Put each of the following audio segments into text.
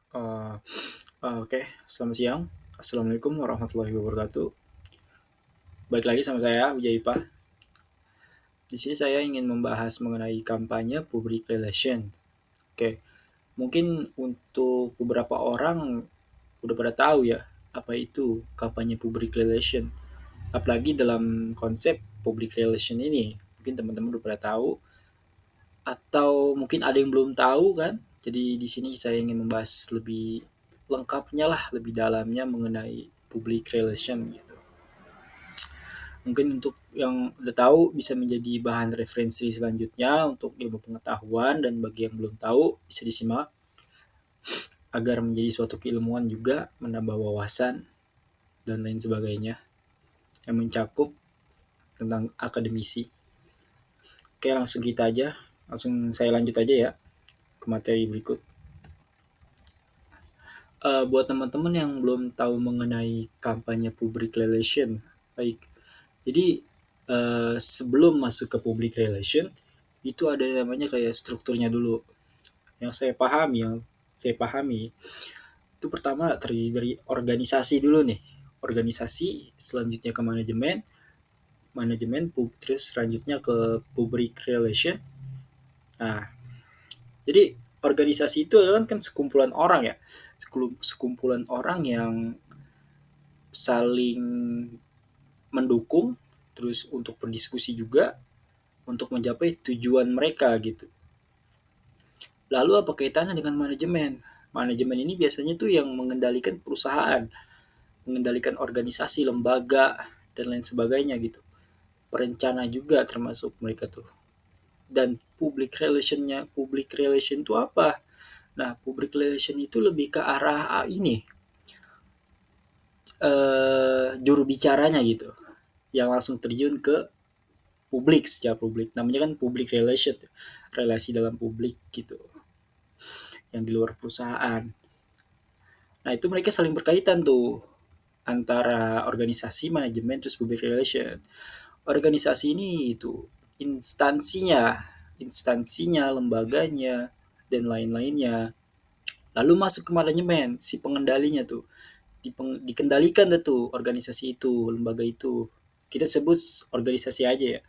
Eh, oke, selamat siang. Assalamualaikum warahmatullahi wabarakatuh. Balik lagi sama saya, Ujaipa. Di sini saya ingin membahas mengenai kampanye public relation. Oke, mungkin untuk beberapa orang udah pada tahu ya apa itu kampanye public relation. Apalagi dalam konsep public relation ini, mungkin teman-teman udah pada tahu atau mungkin ada yang belum tahu kan. Jadi di sini saya ingin membahas lebih lengkapnya lah, lebih dalamnya mengenai public relation gitu. Mungkin untuk yang udah tahu bisa menjadi bahan referensi selanjutnya untuk ilmu pengetahuan, dan bagi yang belum tahu bisa disimak agar menjadi suatu keilmuan juga, menambah wawasan dan lain sebagainya yang mencakup tentang akademisi. Oke, langsung kita aja. Langsung saya lanjut aja ya ke materi berikut. Buat teman-teman yang belum tahu mengenai kampanye public relation, baik. Jadi sebelum masuk ke public relation itu ada namanya kayak strukturnya dulu. Yang saya pahami itu pertama terdiri dari organisasi dulu nih. Organisasi, selanjutnya ke manajemen, terus selanjutnya ke public relation. Nah, jadi organisasi itu adalah kan sekumpulan orang ya, sekumpulan orang yang saling mendukung, terus untuk berdiskusi juga untuk mencapai tujuan mereka gitu. Lalu apa kaitannya dengan manajemen? Manajemen ini biasanya tuh yang mengendalikan perusahaan, mengendalikan organisasi, lembaga, dan lain sebagainya gitu. Perencana juga termasuk mereka tuh. Dan public relation itu apa? Nah, public relation itu lebih ke arah ini, juru bicaranya gitu, yang langsung terjun ke publik, secara publik. Namanya kan public relation, relasi dalam publik gitu, yang di luar perusahaan. Nah, itu mereka saling berkaitan tuh antara organisasi, manajemen, terus public relation. Organisasi ini itu instansinya, lembaganya, dan lain-lainnya. Lalu masuk ke manajemen, si pengendalinya tuh. Dikendalikan tuh organisasi itu, lembaga itu. Kita sebut organisasi aja ya.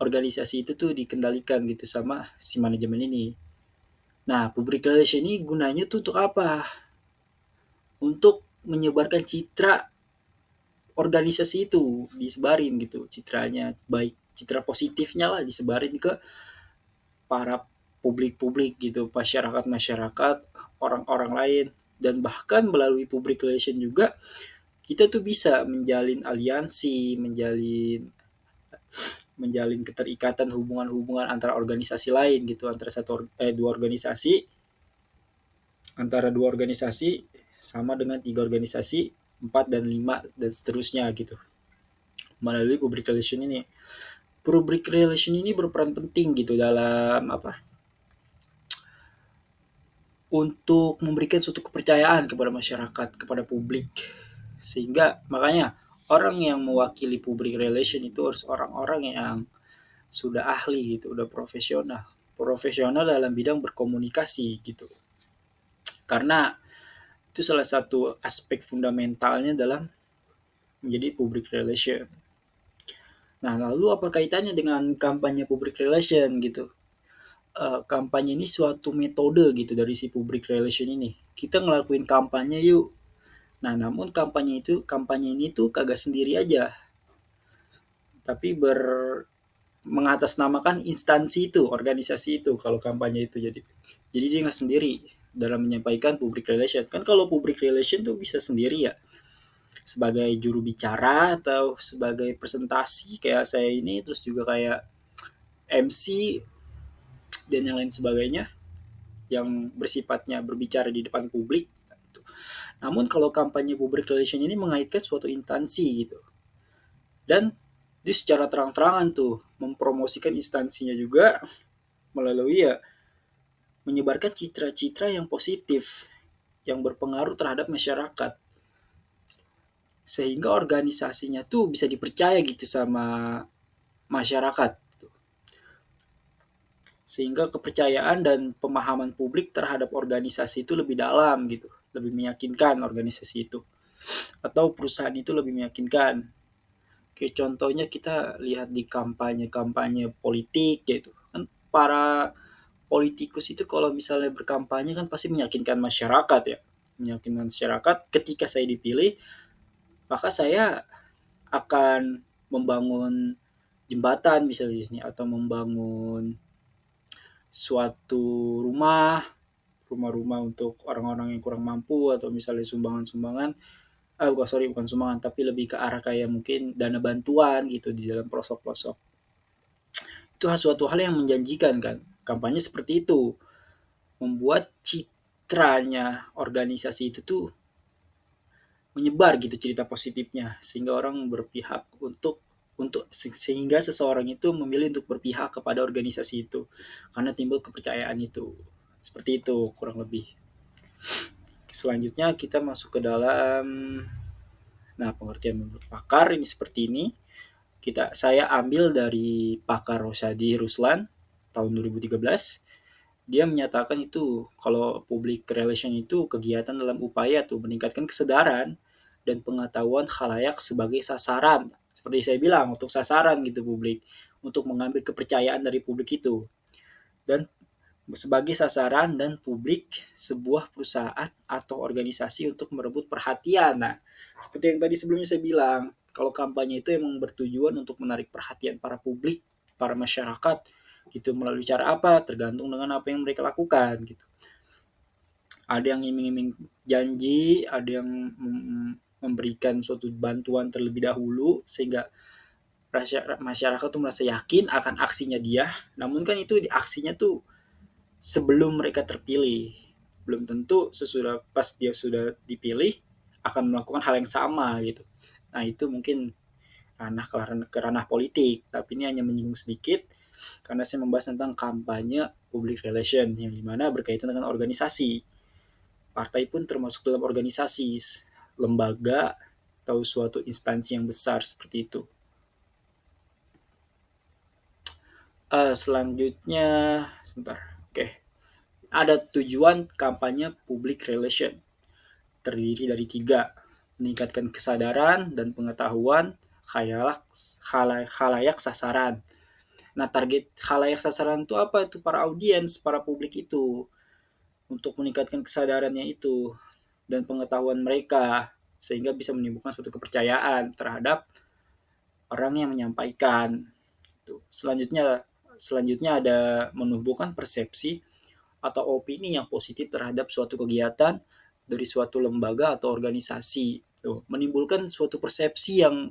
Organisasi itu tuh dikendalikan gitu sama si manajemen ini. Nah, public relation ini gunanya tuh untuk apa? Untuk menyebarkan citra organisasi itu, disebarin gitu citranya, baik citra positifnya lah disebarin ke para publik-publik gitu, masyarakat-masyarakat, orang-orang lain. Dan bahkan melalui public relation juga kita tuh bisa menjalin aliansi, menjalin menjalin keterikatan, hubungan-hubungan antara organisasi lain gitu, antara dua organisasi, antara dua organisasi sama dengan tiga organisasi, 4 dan 5 dan seterusnya gitu, melalui public relation ini. Public relation ini berperan penting gitu dalam apa, untuk memberikan suatu kepercayaan kepada masyarakat, kepada publik. Sehingga makanya orang yang mewakili public relation itu harus orang-orang yang sudah ahli gitu, udah profesional. Profesional dalam bidang berkomunikasi gitu. Karena itu salah satu aspek fundamentalnya dalam menjadi public relation. Nah, lalu apa kaitannya dengan kampanye public relation gitu? Kampanye ini suatu metode gitu dari si public relation ini. Kita ngelakuin kampanye yuk. Nah, namun kampanye ini tuh kagak sendiri aja, tapi mengatasnamakan instansi itu, organisasi itu kalau kampanye itu. Jadi dia nggak sendiri dalam menyampaikan public relation. Kan kalau public relation tuh bisa sendiri ya, sebagai juru bicara atau sebagai presentasi kayak saya ini, terus juga kayak MC dan yang lain sebagainya yang bersifatnya berbicara di depan publik. Namun kalau kampanye public relation ini mengaitkan suatu instansi gitu. Dan dia secara terang-terangan tuh mempromosikan instansinya juga melalui ya menyebarkan citra-citra yang positif yang berpengaruh terhadap masyarakat, sehingga organisasinya tuh bisa dipercaya gitu sama masyarakat. sehingga kepercayaan dan pemahaman publik terhadap organisasi itu lebih dalam gitu, lebih meyakinkan organisasi itu atau perusahaan itu lebih meyakinkan. Kayak contohnya kita lihat di kampanye-kampanye politik gitu kan, para politikus itu kalau misalnya berkampanye kan pasti meyakinkan masyarakat ya, meyakinkan masyarakat ketika saya dipilih maka saya akan membangun jembatan misalnya di sini atau membangun suatu rumah-rumah untuk orang-orang yang kurang mampu atau misalnya sumbangan-sumbangan, bukan sorry bukan sumbangan tapi lebih ke arah kayak mungkin dana bantuan gitu di dalam pelosok-pelosok. Itu suatu hal yang menjanjikan kan. Kampanye seperti itu membuat citranya organisasi itu tuh menyebar gitu cerita positifnya sehingga orang berpihak untuk sehingga seseorang itu memilih untuk berpihak kepada organisasi itu karena timbul kepercayaan itu. Seperti itu kurang lebih. Selanjutnya kita masuk ke dalam pengertian menurut pakar ini seperti ini. Saya ambil dari pakar Rosadi Ruslan tahun 2013. Dia menyatakan itu kalau public relation itu kegiatan dalam upaya tuh meningkatkan kesadaran dan pengetahuan khalayak sebagai sasaran. Seperti saya bilang, untuk sasaran gitu publik, untuk mengambil kepercayaan dari publik itu. Dan sebagai sasaran dan publik sebuah perusahaan atau organisasi untuk merebut perhatian. Nah, seperti yang tadi sebelumnya saya bilang, kalau kampanye itu emang bertujuan untuk menarik perhatian para publik, para masyarakat gitu melalui cara apa tergantung dengan apa yang mereka lakukan gitu. Ada yang iming-iming janji, ada yang memberikan suatu bantuan terlebih dahulu sehingga masyarakat tuh merasa yakin akan aksinya dia. Namun kan itu aksinya tuh sebelum mereka terpilih. Belum tentu sesudah pas dia sudah dipilih akan melakukan hal yang sama gitu. Nah itu mungkin ke ranah politik, tapi ini hanya menyinggung sedikit karena saya membahas tentang kampanye public relation yang dimana berkaitan dengan organisasi. Partai pun termasuk dalam organisasi, lembaga atau suatu instansi yang besar seperti itu. Selanjutnya, sebentar. Oke, ada tujuan kampanye public relation. Terdiri dari 3, meningkatkan kesadaran dan pengetahuan khalayak sasaran. Nah, target khalayak sasaran itu apa? Itu para audiens, para publik itu. Untuk meningkatkan kesadarannya itu dan pengetahuan mereka sehingga bisa menimbulkan suatu kepercayaan terhadap orang yang menyampaikan. Selanjutnya selanjutnya ada menumbuhkan persepsi atau opini yang positif terhadap suatu kegiatan dari suatu lembaga atau organisasi. Tuh, menimbulkan suatu persepsi yang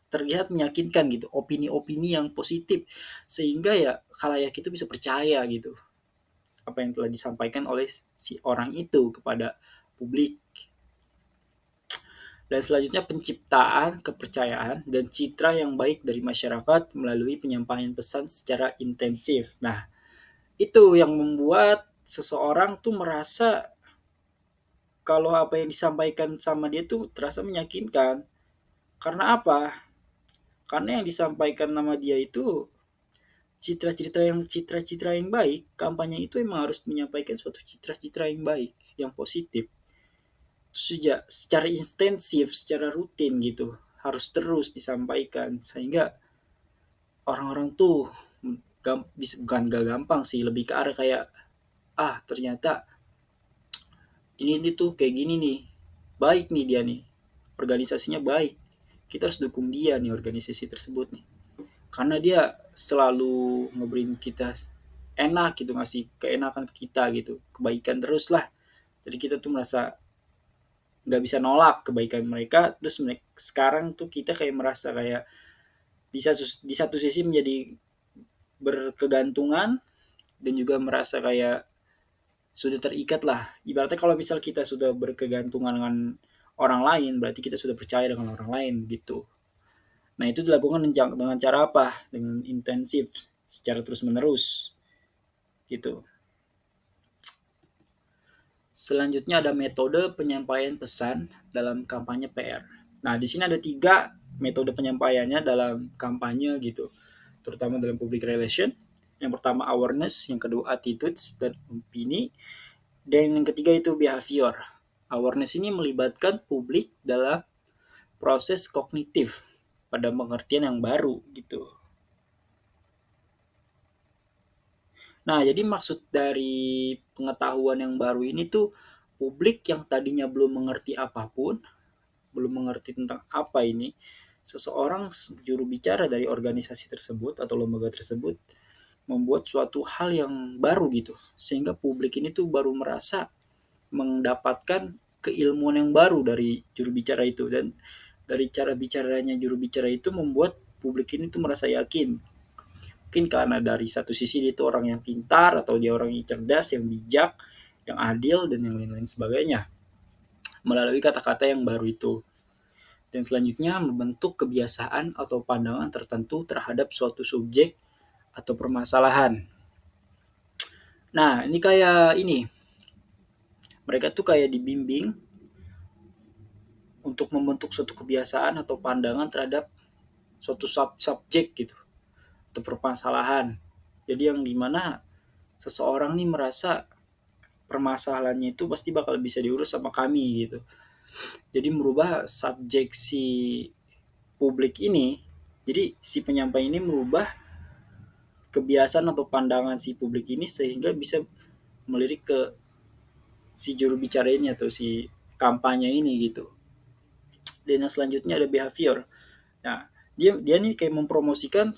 terlihat meyakinkan gitu, opini-opini yang positif sehingga ya khalayak itu bisa percaya gitu apa yang telah disampaikan oleh si orang itu kepada publik. Dan selanjutnya penciptaan kepercayaan dan citra yang baik dari masyarakat melalui penyampaian pesan secara intensif. Nah, itu yang membuat seseorang tuh merasa kalau apa yang disampaikan sama dia tuh terasa meyakinkan. Karena apa? Karena yang disampaikan nama dia itu citra-citra yang baik. Kampanye itu emang harus menyampaikan suatu citra-citra yang baik, yang positif. Sejak secara intensif, secara rutin gitu, harus terus disampaikan sehingga orang-orang tuh bukan gak gampang sih, lebih ke arah kayak ternyata ini tuh kayak gini nih, baik nih dia nih, organisasinya baik, kita harus dukung dia nih organisasi tersebut nih karena dia selalu ngeberiin kita enak gitu, ngasih keenakan ke kita gitu, kebaikan terus lah. Jadi kita tuh merasa nggak bisa nolak kebaikan mereka. Terus sekarang tuh kita kayak merasa kayak bisa di satu sisi menjadi berkegantungan dan juga merasa kayak sudah terikat lah. Ibaratnya kalau misal kita sudah berkegantungan dengan orang lain, berarti kita sudah percaya dengan orang lain gitu. Nah itu dilakukan dengan cara apa? Dengan intensif, secara terus menerus gitu. Selanjutnya ada metode penyampaian pesan dalam kampanye PR. Nah di sini ada 3 metode penyampaiannya dalam kampanye gitu, terutama dalam public relation. Yang pertama awareness, yang kedua attitudes dan opini, dan yang ketiga itu behavior. Awareness ini melibatkan publik dalam proses kognitif pada pengertian yang baru gitu. Nah, jadi maksud dari pengetahuan yang baru ini tuh publik yang tadinya belum mengerti apapun, belum mengerti tentang apa ini, seseorang juru bicara dari organisasi tersebut atau lembaga tersebut membuat suatu hal yang baru gitu, sehingga publik ini tuh baru merasa mendapatkan keilmuan yang baru dari juru bicara itu, dan dari cara bicaranya juru bicara itu membuat publik ini tuh merasa yakin. Mungkin karena dari satu sisi dia itu orang yang pintar atau dia orang yang cerdas, yang bijak, yang adil dan yang lain-lain sebagainya melalui kata-kata yang baru itu. Dan selanjutnya membentuk kebiasaan atau pandangan tertentu terhadap suatu subjek atau permasalahan. Nah, ini kayak ini, mereka tuh kayak dibimbing untuk membentuk suatu kebiasaan atau pandangan terhadap suatu subjek gitu atau permasalahan. Jadi yang dimana seseorang nih merasa permasalahannya itu pasti bakal bisa diurus sama kami gitu. Jadi merubah subjek si publik ini. Jadi si penyampai ini merubah kebiasaan atau pandangan si publik ini sehingga bisa melirik ke si juru bicara ini atau si kampanye ini gitu. Dan yang selanjutnya ada behavior. Nah, dia dia nih kayak mempromosikan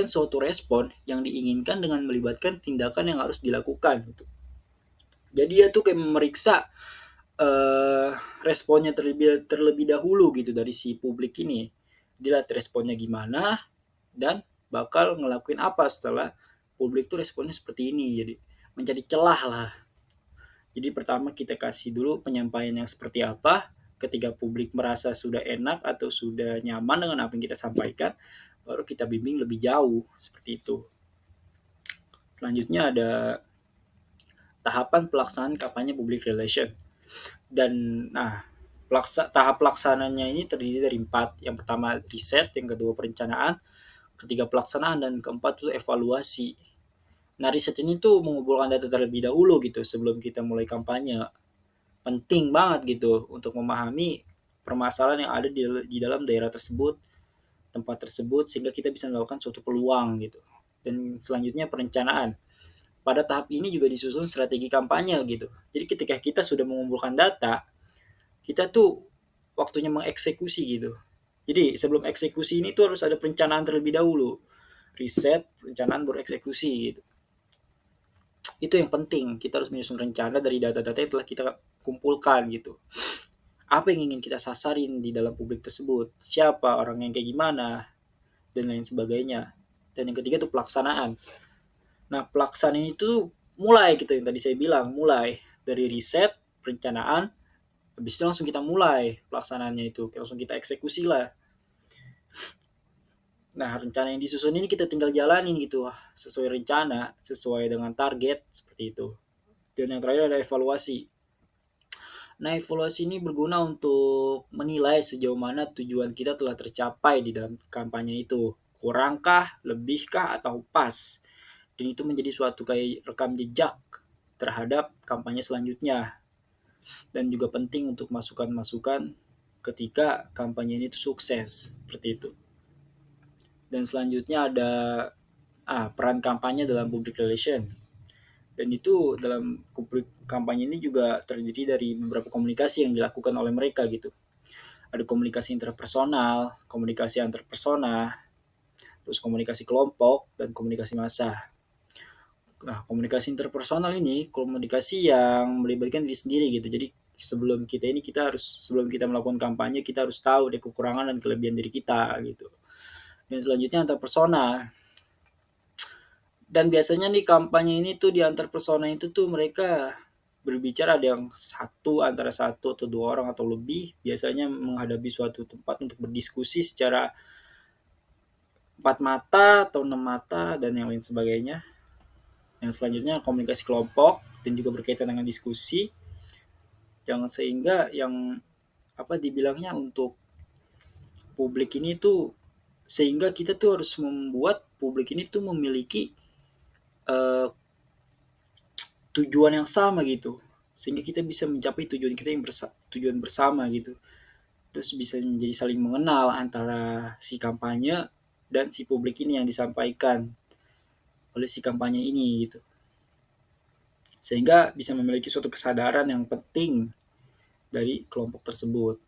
suatu respon yang diinginkan dengan melibatkan tindakan yang harus dilakukan gitu. Jadi dia tuh kayak memeriksa responnya terlebih dahulu gitu dari si publik ini. Dia lihat responnya gimana dan bakal ngelakuin apa setelah publik tuh responnya seperti ini. Jadi mencari celah lah. Jadi pertama kita kasih dulu penyampaian yang seperti apa. Ketika publik merasa sudah enak atau sudah nyaman dengan apa yang kita sampaikan, baru kita bimbing lebih jauh seperti itu. Selanjutnya ada tahapan pelaksanaan kampanye public relation. Dan nah, tahap pelaksananya ini terdiri dari 4. Yang pertama riset, yang kedua perencanaan, ketiga pelaksanaan, dan keempat itu evaluasi. Nah, riset ini tuh mengumpulkan data terlebih dahulu gitu sebelum kita mulai kampanye. Penting banget gitu untuk memahami permasalahan yang ada di dalam daerah tersebut, tempat tersebut, sehingga kita bisa melakukan suatu peluang gitu. Dan selanjutnya perencanaan. Pada tahap ini juga disusun strategi kampanye gitu. Jadi ketika kita sudah mengumpulkan data, kita tuh waktunya mengeksekusi gitu. Jadi sebelum eksekusi ini tuh harus ada perencanaan terlebih dahulu. Riset, perencanaan, baru eksekusi gitu. Itu yang penting, kita harus menyusun rencana dari data-data yang telah kita kumpulkan gitu. Apa yang ingin kita sasarin di dalam publik tersebut, siapa orang yang kayak gimana, dan lain sebagainya. Dan yang ketiga itu pelaksanaan. Nah, pelaksanaan itu mulai gitu yang tadi saya bilang, mulai dari riset, perencanaan, habis itu langsung kita mulai pelaksanaannya itu, langsung kita eksekusi lah. Nah, rencana yang disusun ini kita tinggal jalanin gitu, sesuai rencana, sesuai dengan target, seperti itu. Dan yang terakhir ada evaluasi. Nah, evaluasi ini berguna untuk menilai sejauh mana tujuan kita telah tercapai di dalam kampanye itu. Kurangkah, lebihkah, atau pas. Dan itu menjadi suatu kayak rekam jejak terhadap kampanye selanjutnya. Dan juga penting untuk masukan-masukan ketika kampanye ini tuh sukses, seperti itu. Dan selanjutnya ada peran kampanye dalam public relation. Dan itu dalam public kampanye ini juga terdiri dari beberapa komunikasi yang dilakukan oleh mereka gitu. Ada komunikasi interpersonal, komunikasi antar persona, terus komunikasi kelompok, dan komunikasi massa. Nah, komunikasi interpersonal ini komunikasi yang melibatkan diri sendiri gitu. Jadi sebelum kita melakukan kampanye, kita harus tahu deh kekurangan dan kelebihan diri kita gitu. Dan selanjutnya antar persona. Dan biasanya nih kampanye ini tuh di antar persona itu tuh mereka berbicara ada yang antara satu atau dua orang atau lebih, biasanya menghadapi suatu tempat untuk berdiskusi secara empat mata atau enam mata dan yang lain sebagainya. Yang selanjutnya komunikasi kelompok dan juga berkaitan dengan diskusi, yang sehingga yang dibilangnya untuk publik ini tuh Sehingga kita tuh harus membuat publik ini tuh memiliki uh, tujuan yang sama gitu, sehingga kita bisa mencapai tujuan kita yang tujuan bersama gitu. Terus bisa menjadi saling mengenal antara si kampanye dan si publik ini yang disampaikan oleh si kampanye ini gitu, sehingga bisa memiliki suatu kesadaran yang penting dari kelompok tersebut.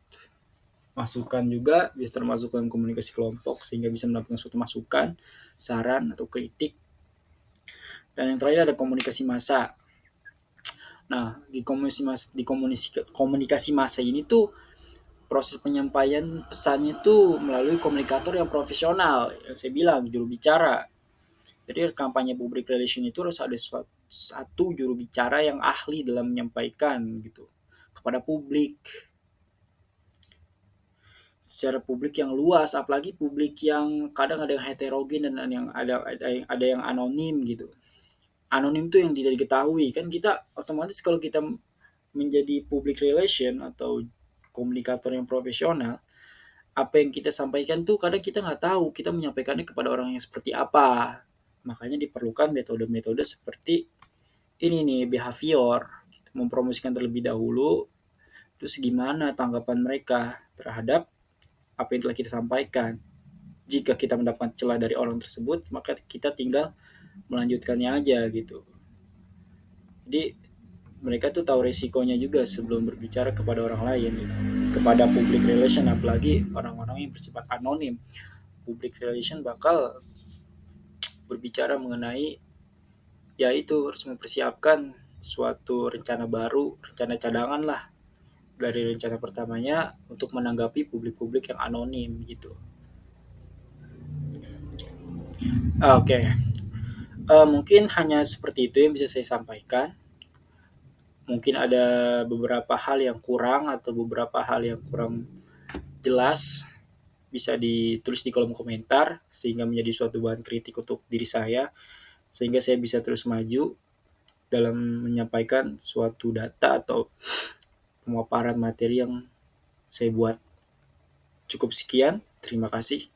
Masukan juga bisa termasuk dalam komunikasi kelompok sehingga bisa mendapatkan suatu masukan, saran atau kritik. Dan yang terakhir ada komunikasi massa. Nah, di komunikasi massa ini tuh proses penyampaian pesannya tuh melalui komunikator yang profesional, yang saya bilang juru bicara. Jadi kampanye public relation itu harus ada satu juru bicara yang ahli dalam menyampaikan gitu kepada publik, secara publik yang luas, apalagi publik yang kadang ada yang heterogen dan ada yang anonim gitu. Anonim tuh yang tidak diketahui kan, kita otomatis kalau kita menjadi public relation atau komunikator yang profesional, apa yang kita sampaikan tuh kadang kita nggak tahu kita menyampaikannya kepada orang yang seperti apa. Makanya diperlukan metode-metode seperti ini nih, behavior, gitu. Mempromosikan terlebih dahulu, terus gimana tanggapan mereka terhadap apa yang telah kita sampaikan. Jika kita mendapatkan celah dari orang tersebut, maka kita tinggal melanjutkannya aja gitu. Jadi mereka tuh tahu resikonya juga sebelum berbicara kepada orang lain gitu. Kepada public relation, apalagi orang-orang yang bersifat anonim. Public relation bakal berbicara mengenai, yaitu harus mempersiapkan suatu rencana baru, rencana cadangan lah dari rencana pertamanya untuk menanggapi publik-publik yang anonim gitu. Oke, okay. Mungkin hanya seperti itu yang bisa saya sampaikan. Mungkin ada beberapa hal yang kurang atau beberapa hal yang kurang jelas, bisa ditulis di kolom komentar sehingga menjadi suatu bahan kritik untuk diri saya, sehingga saya bisa terus maju dalam menyampaikan suatu data atau pemaparan materi yang saya buat. Cukup sekian, terima kasih.